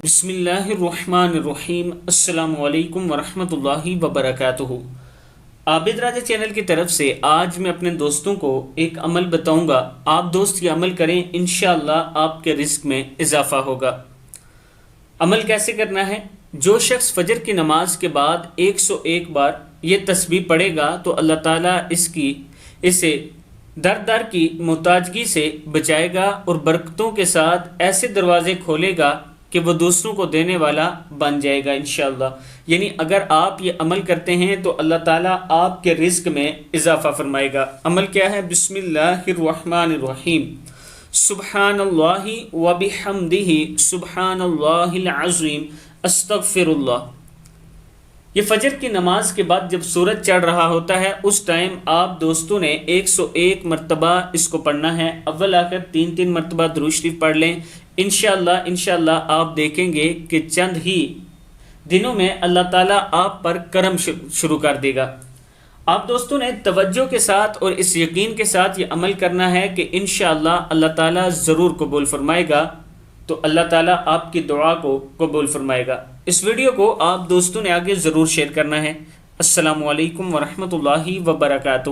بسم اللہ الرحمن الرحیم۔ السلام علیکم ورحمۃ اللہ وبرکاتہ۔ آبدراجہ چینل کی طرف سے آج میں اپنے دوستوں کو ایک عمل بتاؤں گا، آپ دوست یہ عمل کریں، انشاءاللہ آپ کے رزق میں اضافہ ہوگا۔ عمل کیسے کرنا ہے؟ جو شخص فجر کی نماز کے بعد 101 بار یہ تسبیح پڑھے گا تو اللہ تعالیٰ اسے در در کی محتاجگی سے بچائے گا اور برکتوں کے ساتھ ایسے دروازے کھولے گا کہ وہ دوسروں کو دینے والا بن جائے گا انشاءاللہ۔ یعنی اگر آپ یہ عمل کرتے ہیں تو اللہ تعالیٰ آپ کے رزق میں اضافہ فرمائے گا۔ عمل کیا ہے؟ بسم اللہ الرحمن الرحیم۔ سبحان اللہ وبحمدہ سبحان اللہ العظیم استغفر اللہ۔ یہ فجر کی نماز کے بعد جب سورج چڑھ رہا ہوتا ہے اس ٹائم آپ دوستوں نے 101 مرتبہ اس کو پڑھنا ہے۔ اول آخر 3 مرتبہ درود شریف پڑھ لیں۔ انشاءاللہ آپ دیکھیں گے کہ چند ہی دنوں میں اللہ تعالیٰ آپ پر کرم شروع کر دے گا۔ آپ دوستوں نے توجہ کے ساتھ اور اس یقین کے ساتھ یہ عمل کرنا ہے کہ انشاءاللہ اللہ تعالیٰ ضرور قبول فرمائے گا، تو اللہ تعالیٰ آپ کی دعا کو قبول فرمائے گا۔ اس ویڈیو کو آپ دوستوں نے آگے ضرور شیئر کرنا ہے۔ السلام علیکم ورحمۃ اللہ وبرکاتہ۔